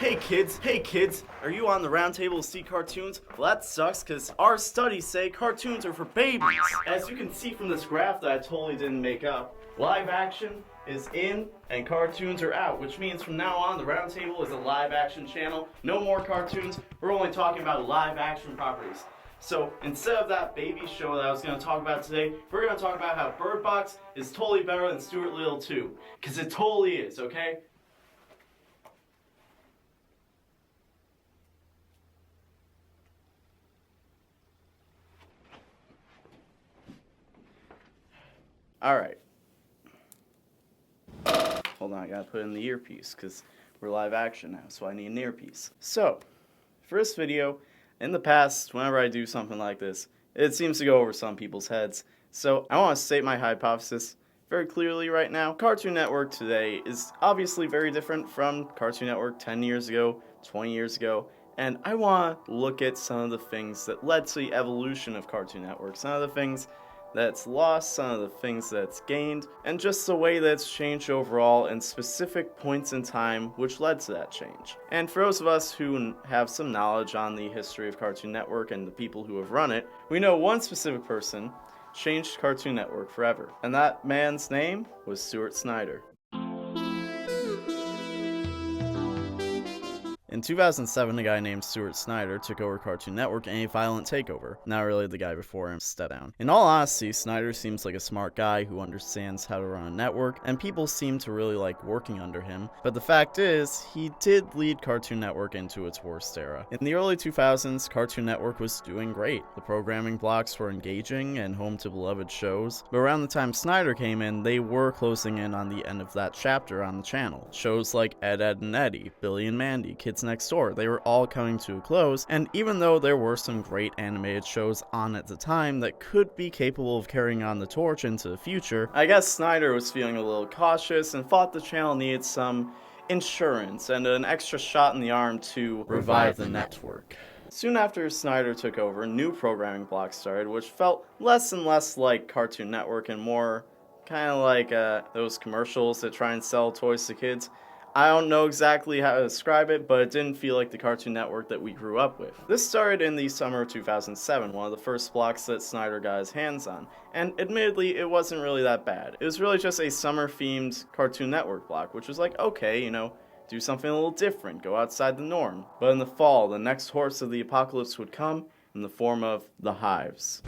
Hey kids, are you on the Roundtable to see cartoons? Well, that sucks, because our studies say cartoons are for babies. As you can see from this graph that I totally didn't make up, live action is in and cartoons are out, which means from now on the Roundtable is a live action channel. No more cartoons, we're only talking about live action properties. So instead of that baby show that I was going to talk about today, we're going to talk about how Bird Box is totally better than Stuart Little 2. Because it totally is, okay? Alright. Hold on, I gotta put in the earpiece because we're live action now, so I need an earpiece. So, for this video, in the past, whenever I do something like this, it seems to go over some people's heads. So, I want to state my hypothesis very clearly right now. Cartoon Network today is obviously very different from Cartoon Network 10 years ago, 20 years ago, and I want to look at some of the things that led to the evolution of Cartoon Network, some of the things that's lost, some of the things that's gained, and just the way that's changed overall and specific points in time which led to that change. And for those of us who have some knowledge on the history of Cartoon Network and the people who have run it, we know one specific person changed Cartoon Network forever. And that man's name was Stuart Snider. In 2007, a guy named Stuart Snider took over Cartoon Network in a violent takeover. Not really the guy before him, stepped down. In all honesty, Snider seems like a smart guy who understands how to run a network, and people seem to really like working under him. But the fact is, he did lead Cartoon Network into its worst era. In the early 2000s, Cartoon Network was doing great. The programming blocks were engaging and home to beloved shows. But around the time Snider came in, they were closing in on the end of that chapter on the channel. Shows like Ed, Edd and Eddy, Billy and Mandy, Kids Next Door, they were all coming to a close, and even though there were some great animated shows on at the time that could be capable of carrying on the torch into the future, I guess Snider was feeling a little cautious and thought the channel needed some insurance and an extra shot in the arm to revive the network. Soon after Snider took over, new programming blocks started, which felt less and less like Cartoon Network and more kind of like those commercials that try and sell toys to kids. I don't know exactly how to describe it, but it didn't feel like the Cartoon Network that we grew up with. This started in the summer of 2007, one of the first blocks that Snider got his hands on, and admittedly, it wasn't really that bad. It was really just a summer-themed Cartoon Network block, which was like, okay, you know, do something a little different, go outside the norm. But in the fall, the next horse of the apocalypse would come in the form of the Hives.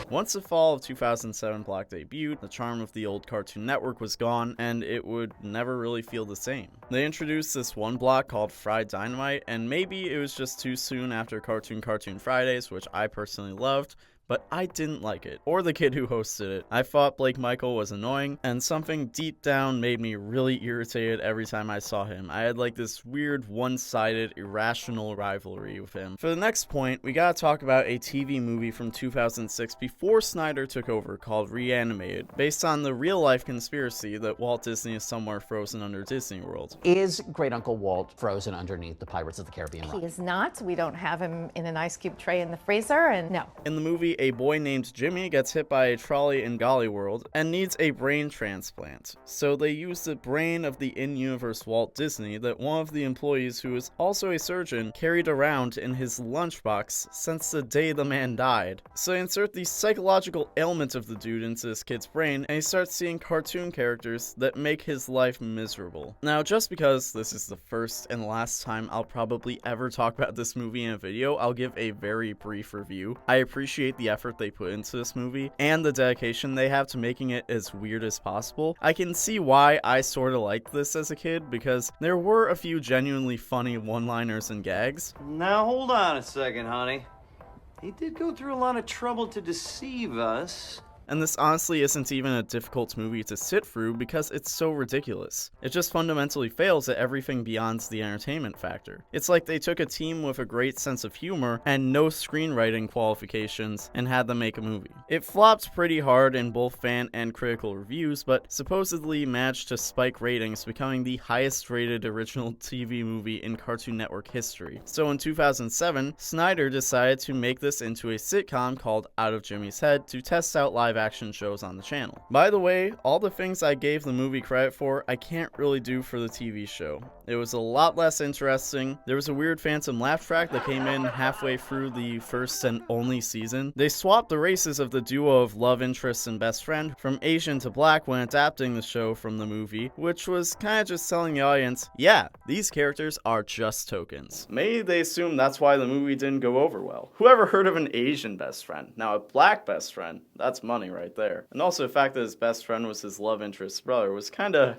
Once the fall of 2007 block debuted, the charm of the old Cartoon Network was gone, and it would never really feel the same. They introduced this one block called Fried Dynamite, and maybe it was just too soon after Cartoon Fridays, which I personally loved, but I didn't like it, or the kid who hosted it. I thought Blake Michael was annoying, and something deep down made me really irritated every time I saw him. I had like this weird, one-sided, irrational rivalry with him. For the next point, we gotta talk about a TV movie from 2006 before Snider took over called Reanimated, based on the real-life conspiracy that Walt Disney is somewhere frozen under Disney World. Is Great Uncle Walt frozen underneath the Pirates of the Caribbean ride? He is not. We don't have him in an ice cube tray in the freezer, and no. In the movie, a boy named Jimmy gets hit by a trolley in Golly World and needs a brain transplant. So they use the brain of the in-universe Walt Disney that one of the employees, who is also a surgeon, carried around in his lunchbox since the day the man died. So they insert the psychological ailment of the dude into this kid's brain, and he starts seeing cartoon characters that make his life miserable. Now, just because this is the first and last time I'll probably ever talk about this movie in a video, I'll give a very brief review. I appreciate the effort they put into this movie and the dedication they have to making it as weird as possible. I can see why I sort of liked this as a kid, because there were a few genuinely funny one-liners and gags. Now hold on a second, honey. He did go through a lot of trouble to deceive us. And this honestly isn't even a difficult movie to sit through because it's so ridiculous. It just fundamentally fails at everything beyond the entertainment factor. It's like they took a team with a great sense of humor and no screenwriting qualifications and had them make a movie. It flopped pretty hard in both fan and critical reviews, but supposedly managed to spike ratings, becoming the highest rated original TV movie in Cartoon Network history. So in 2007, Snider decided to make this into a sitcom called Out of Jimmy's Head to test out live live action shows on the channel. By the way, all the things I gave the movie credit for, I can't really do for the TV show. It was a lot less interesting. There was a weird phantom laugh track that came in halfway through the first and only season. They swapped the races of the duo of love interest and best friend from Asian to black when adapting the show from the movie, which was kinda just telling the audience, yeah, these characters are just tokens. Maybe they assumed that's why the movie didn't go over well. Whoever heard of an Asian best friend? Now a black best friend, that's money right there. And also the fact that his best friend was his love interest's brother was kinda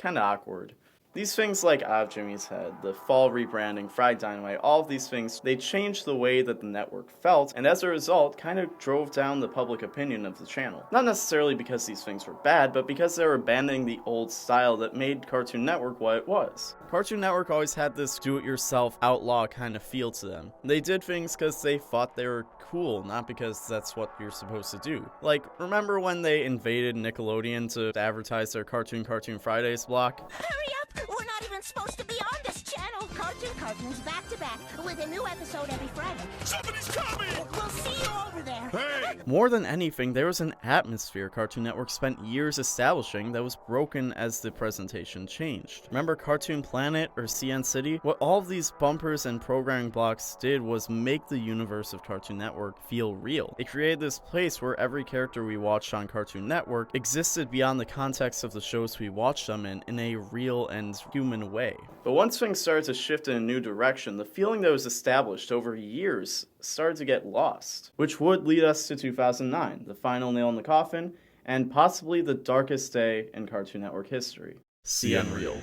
awkward. These things like Out of Jimmy's Head, the fall rebranding, Fried Dynamite, all of these things, they changed the way that the network felt, and as a result, kind of drove down the public opinion of the channel. Not necessarily because these things were bad, but because they were abandoning the old style that made Cartoon Network what it was. Cartoon Network always had this do-it-yourself outlaw kind of feel to them. They did things because they thought they were cool, not because that's what you're supposed to do. Like, remember when they invaded Nickelodeon to advertise their Cartoon Fridays block? Hurry up! We're not even supposed to be on this channel! Cartoons back to back, with a new episode every Friday. Somebody's coming! We'll see you over there! Hey! More than anything, there was an atmosphere Cartoon Network spent years establishing that was broken as the presentation changed. Remember Cartoon Planet or CN City? What all of these bumpers and programming blocks did was make the universe of Cartoon Network feel real. It created this place where every character we watched on Cartoon Network existed beyond the context of the shows we watched them in a real and human way. But once things started to shift in a new direction, the feeling that was established over years started to get lost, which would lead us to 2009, the final nail in the coffin, and possibly the darkest day in Cartoon Network history. CN Real.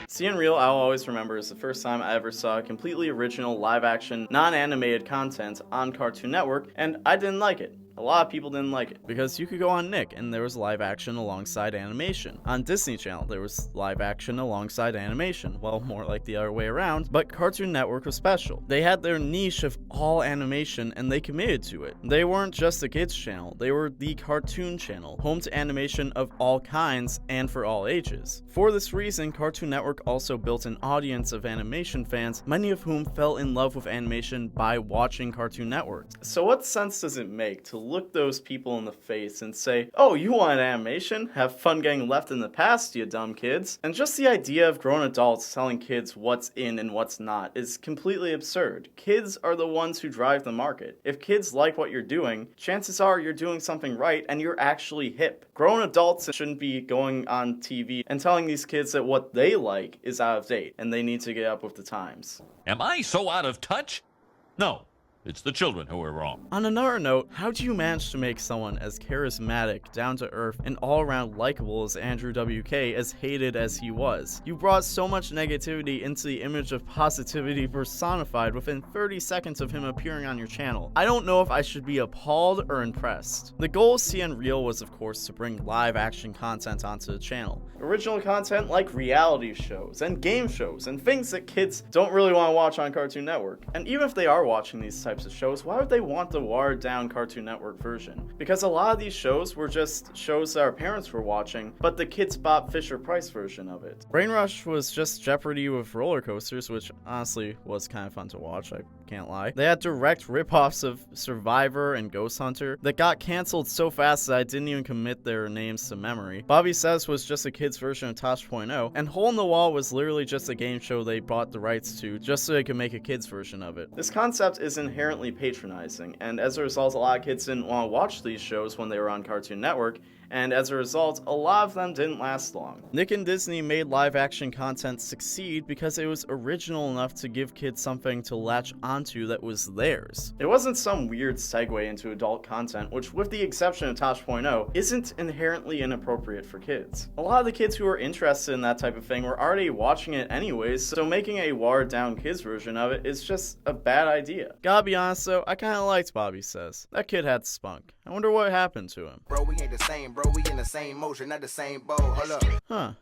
CN Real, I'll always remember, is the first time I ever saw completely original live-action, non-animated content on Cartoon Network, and I didn't like it. A lot of people didn't like it, because you could go on Nick and there was live action alongside animation. On Disney Channel there was live action alongside animation, well, more like the other way around, but Cartoon Network was special. They had their niche of all animation and they committed to it. They weren't just a kids channel, they were the cartoon channel, home to animation of all kinds and for all ages. For this reason, Cartoon Network also built an audience of animation fans, many of whom fell in love with animation by watching Cartoon Network. So what sense does it make to look those people in the face and say, oh, you want animation? Have fun getting left in the past, you dumb kids. And just the idea of grown adults telling kids what's in and what's not is completely absurd. Kids are the ones who drive the market. If kids like what you're doing, chances are you're doing something right and you're actually hip. Grown adults shouldn't be going on TV and telling these kids that what they like is out of date and they need to get up with the times. Am I so out of touch? No. It's the children who are wrong. On another note, how do you manage to make someone as charismatic, down-to-earth, and all-around likable as Andrew WK as hated as he was? You brought so much negativity into the image of positivity personified within 30 seconds of him appearing on your channel. I don't know if I should be appalled or impressed. The goal of CN Real was, of course, to bring live-action content onto the channel. Original content like reality shows and game shows and things that kids don't really want to watch on Cartoon Network. And even if they are watching these types of shows, why would they want the watered down Cartoon Network version? Because a lot of these shows were just shows that our parents were watching, but the Kids Bop Fisher-Price version of it. Brain Rush was just Jeopardy with roller coasters, which honestly was kind of fun to watch, I can't lie. They had direct rip-offs of Survivor and Ghost Hunter that got cancelled so fast that I didn't even commit their names to memory. Bobby Says was just a kid's version of Tosh.0, and Hole in the Wall was literally just a game show they bought the rights to just so they could make a kid's version of it. This concept is inherently patronizing, and as a result, a lot of kids didn't want to watch these shows when they were on Cartoon Network, and as a result, a lot of them didn't last long. Nick and Disney made live-action content succeed because it was original enough to give kids something to latch onto that was theirs. It wasn't some weird segue into adult content, which, with the exception of Tosh.0, isn't inherently inappropriate for kids. A lot of the kids who were interested in that type of thing were already watching it anyways, so making a watered-down kids version of it is just a bad idea. Gotta be honest though, I kinda liked Bobby Says. That kid had spunk. I wonder what happened to him. Bro, we ain't the same, bro. We in the same motion, not the same boat. Hold up. Huh.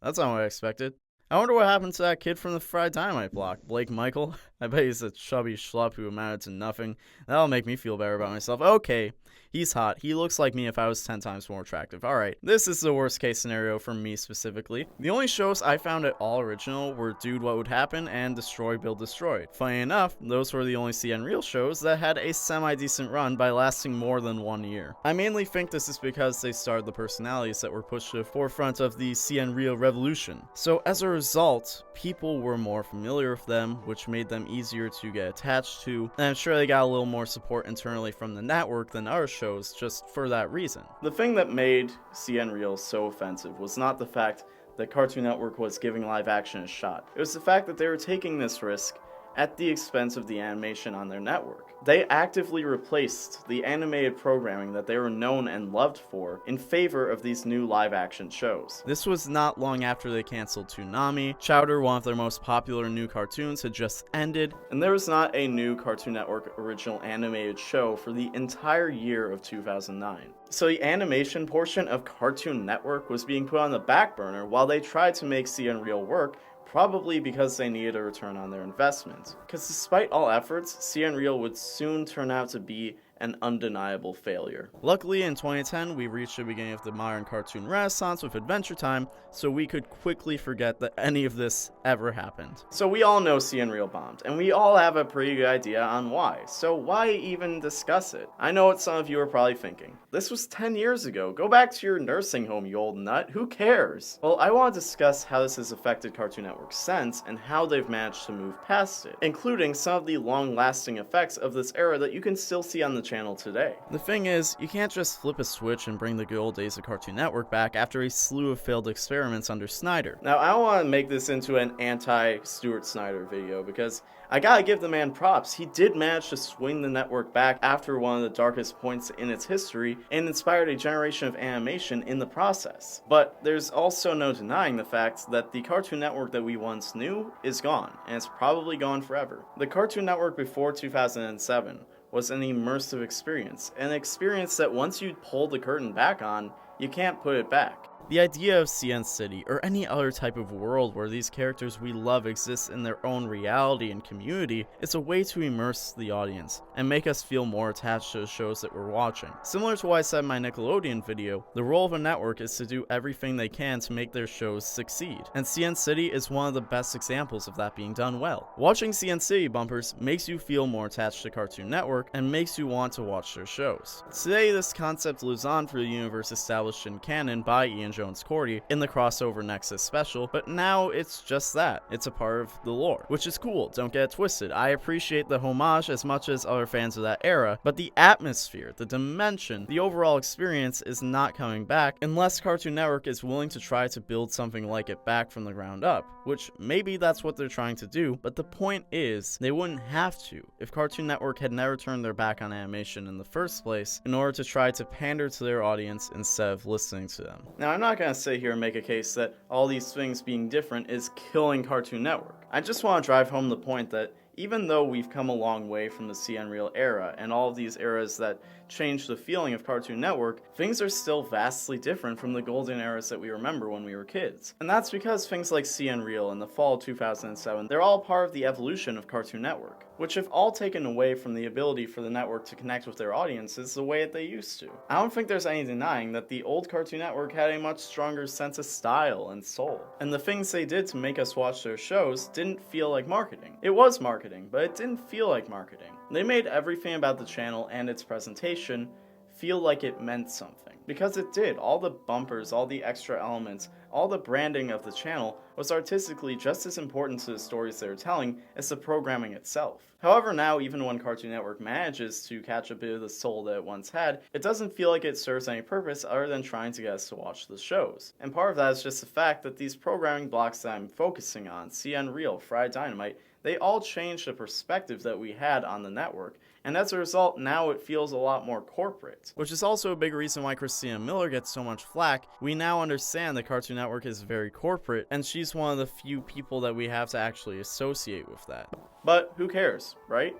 That's not what I expected. I wonder what happened to that kid from the Fried Dynamite block, Blake Michael. I bet he's a chubby schlup who amounted to nothing. That'll make me feel better about myself. Okay, he's hot. He looks like me if I was 10 times more attractive. Alright, this is the worst case scenario for me specifically. The only shows I found at all original were Dude What Would Happen and Destroy Build Destroyed. Funny enough, those were the only CN Real shows that had a semi-decent run by lasting more than 1 year. I mainly think this is because they starred the personalities that were pushed to the forefront of the CN Real revolution. So as a result, people were more familiar with them, which made them easier to get attached to, and I'm sure they got a little more support internally from the network than other shows just for that reason. The thing that made CN Real so offensive was not the fact that Cartoon Network was giving live action a shot. It was the fact that they were taking this risk at the expense of the animation on their network. They actively replaced the animated programming that they were known and loved for in favor of these new live-action shows. This was not long after they canceled Toonami. Chowder, one of their most popular new cartoons, had just ended, and there was not a new Cartoon Network original animated show for the entire year of 2009. So the animation portion of Cartoon Network was being put on the back burner while they tried to make CN Real work, probably because they needed a return on their investment. Because despite all efforts, CN Real would soon turn out to be an undeniable failure. Luckily, in 2010, we reached the beginning of the modern cartoon renaissance with Adventure Time, so we could quickly forget that any of this ever happened. So we all know CN Real bombed, and we all have a pretty good idea on why, so why even discuss it? I know what some of you are probably thinking. This was 10 years ago. Go back to your nursing home, you old nut. Who cares? Well, I want to discuss how this has affected Cartoon Network since, and how they've managed to move past it, including some of the long-lasting effects of this era that you can still see on the channel today. The thing is, you can't just flip a switch and bring the good old days of Cartoon Network back after a slew of failed experiments under Snider. Now, I don't want to make this into an anti-Stuart Snider video, because I gotta give the man props. He did manage to swing the network back after one of the darkest points in its history, and inspired a generation of animation in the process. But there's also no denying the fact that the Cartoon Network that we once knew is gone, and it's probably gone forever. The Cartoon Network before 2007 was an immersive experience, an experience that once you pull the curtain back on, you can't put it back. The idea of CN City, or any other type of world where these characters we love exist in their own reality and community, is a way to immerse the audience, and make us feel more attached to the shows that we're watching. Similar to what I said in my Nickelodeon video, the role of a network is to do everything they can to make their shows succeed, and CN City is one of the best examples of that being done well. Watching CN City bumpers makes you feel more attached to Cartoon Network, and makes you want to watch their shows. Today, this concept lives on for the universe established in canon by Ian Jones Cordy in the crossover Nexus special, but now it's just that. It's a part of the lore, which is cool, don't get it twisted. I appreciate the homage as much as other fans of that era, but the atmosphere, the dimension, the overall experience is not coming back unless Cartoon Network is willing to try to build something like it back from the ground up, which maybe that's what they're trying to do, but the point is, they wouldn't have to if Cartoon Network had never turned their back on animation in the first place in order to try to pander to their audience instead of listening to them. Now, I'm not gonna sit here and make a case that all these things being different is killing Cartoon Network. I just want to drive home the point that even though we've come a long way from the CN Real era and all of these eras that changed the feeling of Cartoon Network, things are still vastly different from the golden eras that we remember when we were kids. And that's because things like CN Real and the fall of 2007, they're all part of the evolution of Cartoon Network, which have all taken away from the ability for the network to connect with their audiences the way that they used to. I don't think there's any denying that the old Cartoon Network had a much stronger sense of style and soul. And the things they did to make us watch their shows didn't feel like marketing. It was marketing, but it didn't feel like marketing. They made everything about the channel and its presentation feel like it meant something. Because it did. All the bumpers, all the extra elements, all the branding of the channel was artistically just as important to the stories they were telling as the programming itself. However, now, even when Cartoon Network manages to catch a bit of the soul that it once had, it doesn't feel like it serves any purpose other than trying to get us to watch the shows. And part of that is just the fact that these programming blocks that I'm focusing on, CN Real, Fried Dynamite, they all changed the perspective that we had on the network, and as a result, now it feels a lot more corporate. Which is also a big reason why Christina Miller gets so much flack. We now understand that Cartoon Network is very corporate, and she's one of the few people that we have to actually associate with that. But who cares, right?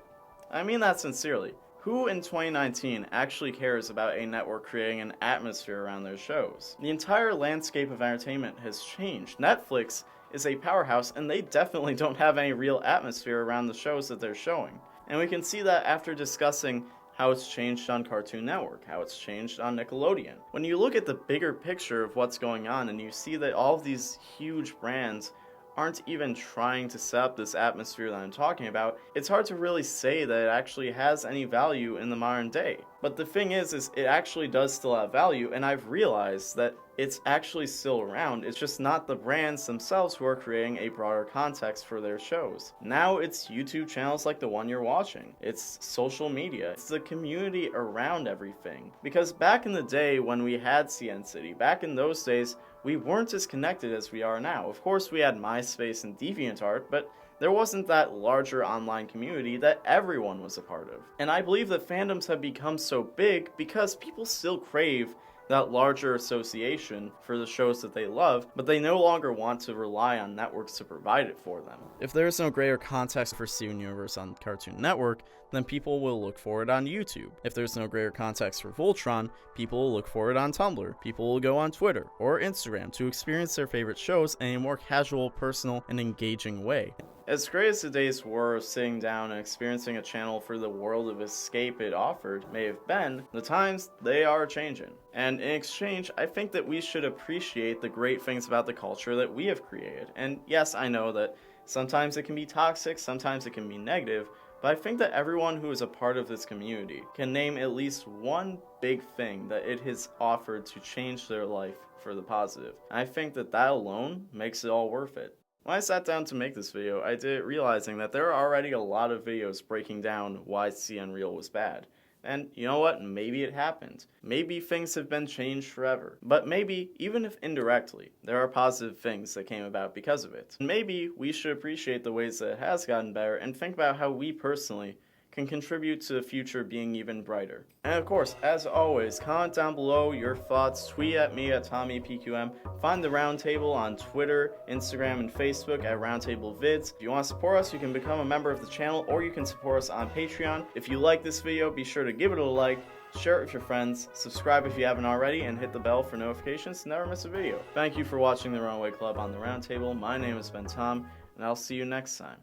I mean that sincerely. Who in 2019 actually cares about a network creating an atmosphere around their shows? The entire landscape of entertainment has changed. Netflix is a powerhouse, and they definitely don't have any real atmosphere around the shows that they're showing. And we can see that after discussing how it's changed on Cartoon Network, how it's changed on Nickelodeon. When you look at the bigger picture of what's going on and you see that all of these huge brands aren't even trying to set up this atmosphere that I'm talking about, it's hard to really say that it actually has any value in the modern day. But the thing is it actually does still have value, and I've realized that it's actually still around. It's just not the brands themselves who are creating a broader context for their shows. Now it's YouTube channels like the one you're watching. It's social media. It's the community around everything. Because back in the day when we had CN City, back in those days, we weren't as connected as we are now. Of course, we had MySpace and DeviantArt, but there wasn't that larger online community that everyone was a part of. And I believe that fandoms have become so big because people still crave that larger association for the shows that they love, but they no longer want to rely on networks to provide it for them. If there is no greater context for Steven Universe on Cartoon Network, then people will look for it on YouTube. If there's no greater context for Voltron, people will look for it on Tumblr. People will go on Twitter or Instagram to experience their favorite shows in a more casual, personal, and engaging way. As great as the days were of sitting down and experiencing a channel for the world of escape it offered may have been, the times, they are changing. And in exchange, I think that we should appreciate the great things about the culture that we have created. And yes, I know that sometimes it can be toxic, sometimes it can be negative, but I think that everyone who is a part of this community can name at least one big thing that it has offered to change their life for the positive. And I think that that alone makes it all worth it. When I sat down to make this video, I did it realizing that there are already a lot of videos breaking down why CN Real was bad. And you know what? Maybe it happened. Maybe things have been changed forever. But maybe, even if indirectly, there are positive things that came about because of it. And maybe we should appreciate the ways that it has gotten better and think about how we personally can contribute to the future being even brighter. And of course, as always, comment down below your thoughts, tweet at me at TommyPQM, find the Roundtable on Twitter, Instagram, and Facebook at Roundtable Vids. If you want to support us, you can become a member of the channel, or you can support us on Patreon. If you like this video, be sure to give it a like, share it with your friends, subscribe if you haven't already, and hit the bell for notifications to never miss a video. Thank you for watching the Runaway Club on the Roundtable. My name has been Tom, and I'll see you next time.